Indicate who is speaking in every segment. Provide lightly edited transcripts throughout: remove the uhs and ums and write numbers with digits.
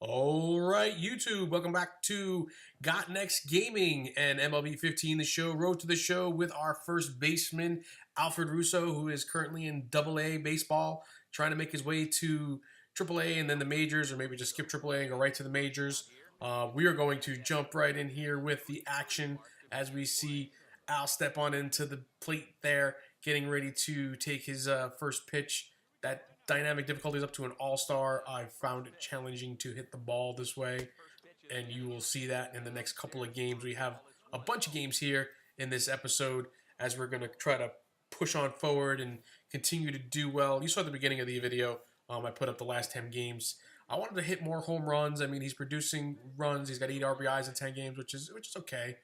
Speaker 1: All right, YouTube, welcome back to Got Next Gaming and MLB 15, the show, Road to the Show with our first baseman, Alfred Russo, who is currently in AA baseball, trying to make his way to AAA and then the majors, or maybe just skip AAA and go right to the majors. We are going to jump right in here with the action as we see Al step on into the plate there, getting ready to take his first pitch. That dynamic difficulty is up to an all-star. I found it challenging to hit the ball this way, and you will see that in the next couple of games. We have a bunch of games here in this episode as we're going to try to push on forward and continue to do well. You saw at the beginning of the video, I put up the last 10 games. I wanted to hit more home runs. I mean, he's producing runs. He's got 8 RBIs in 10 games, which is okay.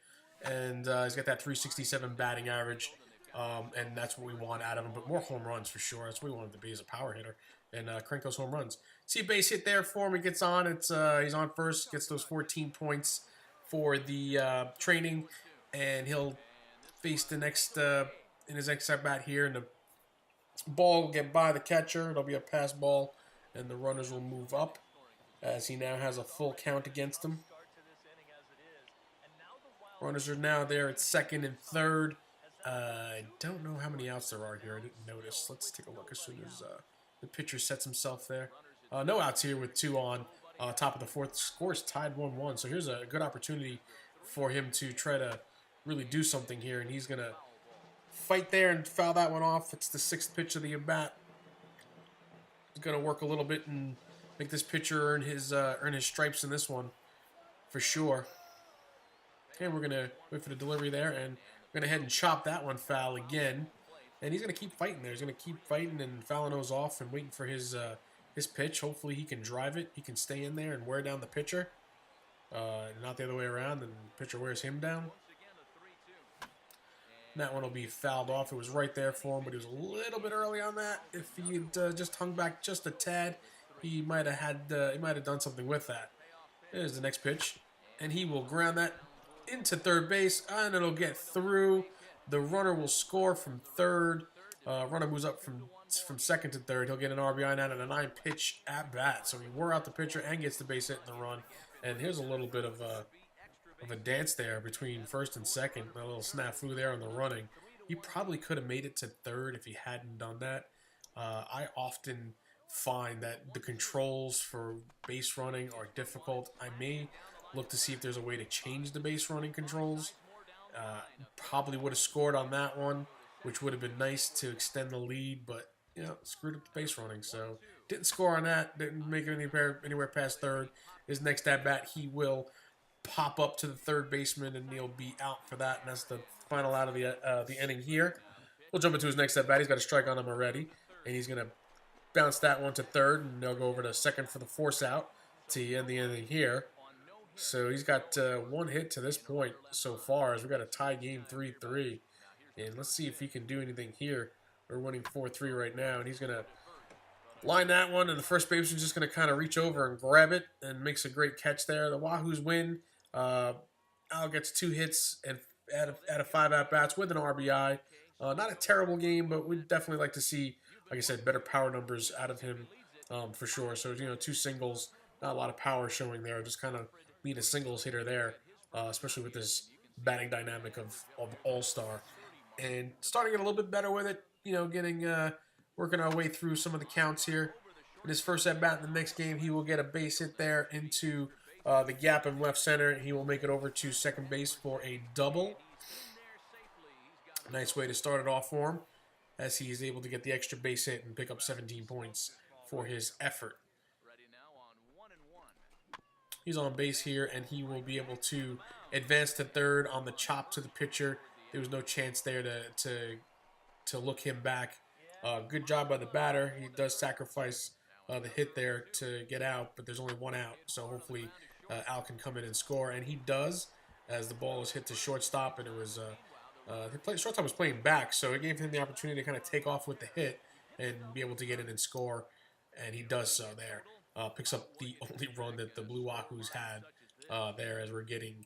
Speaker 1: And he's got that 367 batting average. And that's what we want out of him. But more home runs for sure. That's what we want him to be as a power hitter. And crank those home runs. See a base hit there for him. He gets on. It's he's on first. Gets those 14 points for the training. And he'll face the next in his next at bat here. And the ball will get by the catcher. It'll be a pass ball. And the runners will move up as he now has a full count against him. Runners are now there at second and third. I don't know how many outs there are here. I didn't notice. Let's take a look as soon as the pitcher sets himself there. No outs here with 2 on. Top of the fourth. Score is tied 1-1. So here's a good opportunity for him to try to really do something here. And he's going to fight there and foul that one off. It's the 6th pitch of the at-bat. He's going to work a little bit and make this pitcher earn his stripes in this one for sure. Okay, we're going to wait for the delivery there, and we're going to head and chop that one foul again. And he's going to keep fighting there. He's going to keep fighting and fouling those off and waiting for his pitch. Hopefully he can drive it. He can stay in there and wear down the pitcher. Not the other way around, and the pitcher wears him down. And that one will be fouled off. It was right there for him, but he was a little bit early on that. If he'd just hung back just a tad, he might have done something with that. There's the next pitch, and he will ground that into third base, and it'll get through. The runner will score from third. Runner moves up from second to third. He'll get an RBI now and a 9-pitch at bat. So he wore out the pitcher and gets the base hit in the run. And here's a little bit of a dance there between first and second. A little snafu there on the running. He probably could have made it to third if he hadn't done that. I often find that the controls for base running are difficult. I may look to see if there's a way to change the base running controls. Probably would have scored on that one, which would have been nice to extend the lead, but screwed up the base running. So didn't score on that. Didn't make it anywhere past third. His next at bat, he will pop up to the third baseman, and he'll be out for that. And that's the final out of the inning here. We'll jump into his next at bat. He's got a strike on him already, and he's gonna bounce that one to third, and they'll go over to second for the force out to end the inning here. So he's got 1 hit to this point so far, as we got a tie game 3-3. And let's see if he can do anything here. We're winning 4-3 right now, and he's going to line that one, and the first baseman's just going to kind of reach over and grab it and makes a great catch there. The Wahoos win. Al gets 2 hits and out of 5 at-bats with an RBI. Not a terrible game, but we'd definitely like to see, like I said, better power numbers out of him for sure. So, 2 singles, not a lot of power showing there, just kind of being a singles hitter there, especially with this batting dynamic of all-star. And starting to get a little bit better with it, working our way through some of the counts here. In his first at-bat in the next game, he will get a base hit there into the gap in left center. He will make it over to second base for a double. Nice way to start it off for him, as he is able to get the extra base hit and pick up 17 points for his effort. He's on base here, and he will be able to advance to third on the chop to the pitcher. There was no chance there to look him back. Good job by the batter. He does sacrifice the hit there to get out, but there's only 1 out. So hopefully Al can come in and score, and he does, as the ball is hit to shortstop, and it was shortstop was playing back, so it gave him the opportunity to kind of take off with the hit and be able to get in and score, and he does so there. Picks up the only run that the Blue Wahoos had there, as we're getting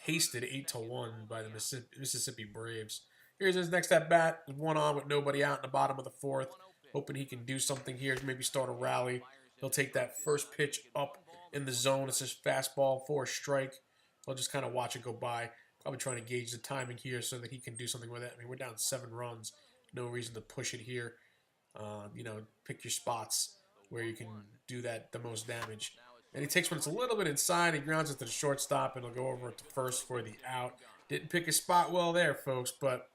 Speaker 1: pasted 8-1 by the Mississippi Braves. Here's his next at bat, 1 on with nobody out in the bottom of the 4th. Hoping he can do something here, maybe start a rally. He'll take that first pitch up in the zone. It's just fastball for a strike. I'll just kind of watch it go by. Probably trying to gauge the timing here so that he can do something with it. I mean, we're down 7 runs. No reason to push it here. You know, pick your spots where you can do that the most damage. And he takes one that's a little bit inside. He grounds it to the shortstop, and he'll go over to first for the out. Didn't pick a spot well there, folks, but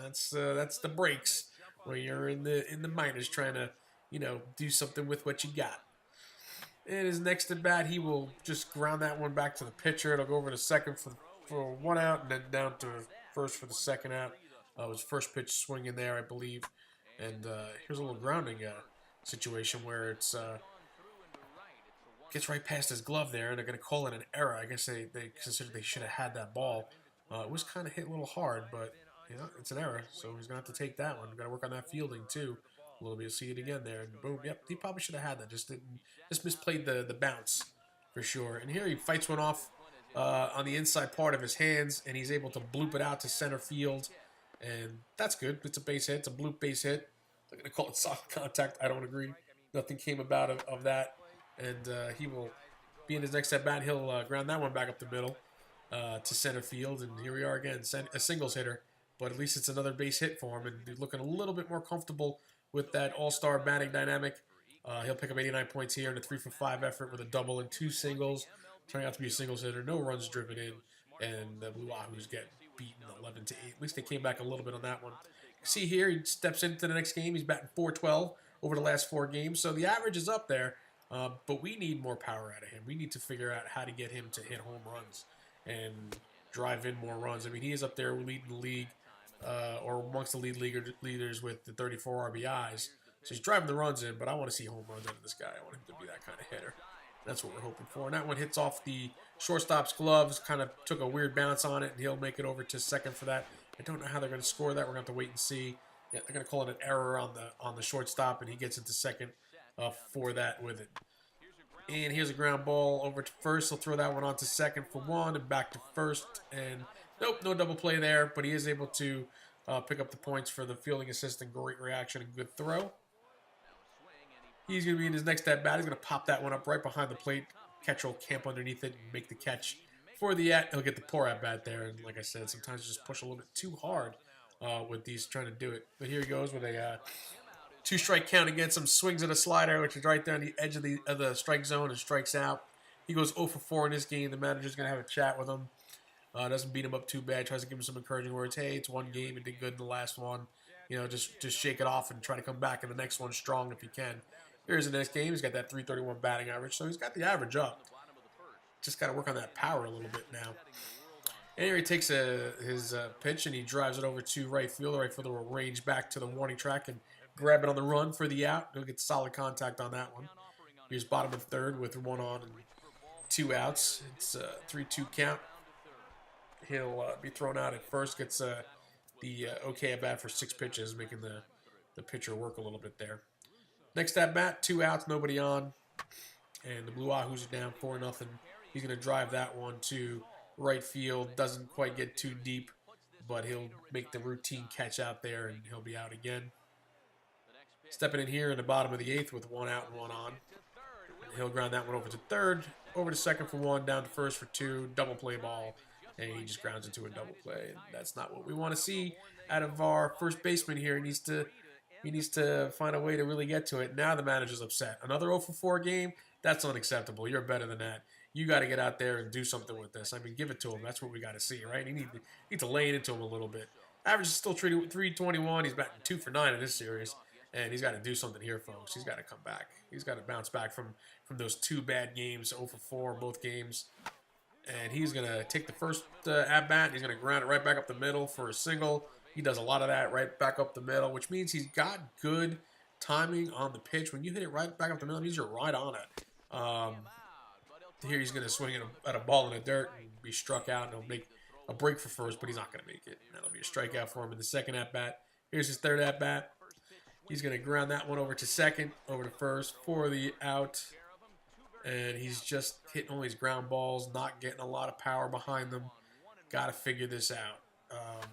Speaker 1: that's the breaks when you're in the minors trying to, you know, do something with what you got. And his next at bat, he will just ground that one back to the pitcher. It'll go over to second for 1 out, and then down to first for the second out. His first pitch swing in there, I believe. And here's a little grounding situation where it's gets right past his glove there, and they're going to call it an error. I guess they considered they should have had that ball. It was kind of hit a little hard, but you know, it's an error, so he's going to have to take that one. We've got to work on that fielding too. A little bit, see it again there, and boom, yep, he probably should have had that. Just misplayed the bounce for sure. And here he fights one off on the inside part of his hands, and he's able to bloop it out to center field, and that's good. It's a base hit. It's a bloop base hit. They're going to call it soft contact. I don't agree. Nothing came about of that, and he will be in his next at bat. He'll ground that one back up the middle to center field, and here we are again, a singles hitter. But at least it's another base hit for him, and he's looking a little bit more comfortable with that all-star batting dynamic. He'll pick up 89 points here in a 3-for-5 effort with a double and 2 singles. Turning out to be a singles hitter, no runs driven in, and the Blue Wahoos get beaten 11-8. At least they came back a little bit on that one. See here, he steps into the next game. He's batting .412 over the last 4 games, so the average is up there. But we need more power out of him. We need to figure out how to get him to hit home runs and drive in more runs. I mean, he is up there leading the league, or amongst the leaders with the 34 RBIs. So he's driving the runs in, but I want to see home runs out of this guy. I want him to be that kind of hitter. That's what we're hoping for. And that one hits off the shortstop's gloves, kind of took a weird bounce on it, and he'll make it over to second for that. I don't know how they're going to score that. We're going to have to wait and see. Yeah, they're going to call it an error on the shortstop, and he gets into second for that with it. And here's a ground ball over to first. He'll throw that one on to second for 1 and back to first. And nope, no double play there, but he is able to pick up the points for the fielding assistant. Great reaction and good throw. He's going to be in his next at bat. He's going to pop that one up right behind the plate. Catcher will camp underneath it and make the catch for the at. He'll get the poor at bat there. And like I said, sometimes you just push a little bit too hard with these trying to do it. But here he goes with a 2-strike count against him. Swings at a slider, which is right there on the edge of the strike zone, and strikes out. He goes 0 for 4 in this game. The manager's going to have a chat with him. Doesn't beat him up too bad. Tries to give him some encouraging words. Hey, it's one game. It did good in the last one. You know, just shake it off and try to come back in the next one strong if you can. Here's the next game. He's got that .331 batting average, so he's got the average up. Just got to work on that power a little bit now. And here he takes his pitch, and he drives it over to right field. The right fielder will range back to the warning track and grab it on the run for the out. He'll get solid contact on that one. Here's bottom of third with 1 on and 2 outs. It's a 3-2 count. He'll be thrown out at first. Gets the okay at bat for 6 pitches, making the pitcher work a little bit there. Next at bat, 2 outs, nobody on. And the Blue Wahoos are down 4-0. He's going to drive that one to right field. Doesn't quite get too deep, but he'll make the routine catch out there, and he'll be out again. Stepping in here in the bottom of the 8th with 1 out and 1 on. He'll ground that one over to third, over to second for 1, down to first for 2, double play ball, and he just grounds into a double play. And that's not what we want to see out of our first baseman here. He needs to find a way to really get to it. Now the manager's upset. Another 0 for 4 game? That's unacceptable. You're better than that. You got to get out there and do something with this. I mean, give it to him. That's what we got to see, right? You need to lay it into him a little bit. Average is still 321. He's batting 2 for 9 in this series. And he's got to do something here, folks. He's got to come back. He's got to bounce back from those 2 bad games, 0 for 4 in both games. And he's going to take the first at-bat. He's going to ground it right back up the middle for a single. He does a lot of that right back up the middle, which means he's got good timing on the pitch. When you hit it right back up the middle, it means you're right on it. Here he's going to swing at a ball in the dirt and be struck out, and he'll make a break for first, but he's not going to make it. That'll be a strikeout for him in the second at-bat. Here's his third at-bat. He's going to ground that one over to second, over to first for the out. And he's just hitting all these ground balls, not getting a lot of power behind them. Got to figure this out.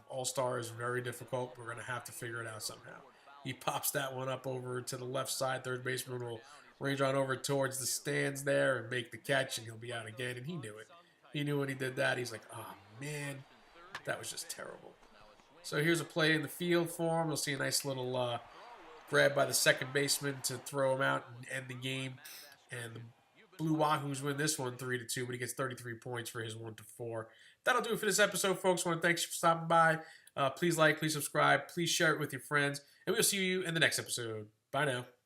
Speaker 1: All-Star is very difficult. We're going to have to figure it out somehow. He pops that one up over to the left side. Third baseman will range on over towards the stands there and make the catch, and he'll be out again. And he knew it. He knew when he did that. He's like, oh, man, that was just terrible. So here's a play in the field for him. We'll see a nice little grab by the second baseman to throw him out and end the game. And the Blue Wahoos win this one 3-2, but he gets 33 points for his 1-4. That'll do it for this episode, folks. I want to thank you for stopping by. Please like, please subscribe, please share it with your friends, and we'll see you in the next episode. Bye now.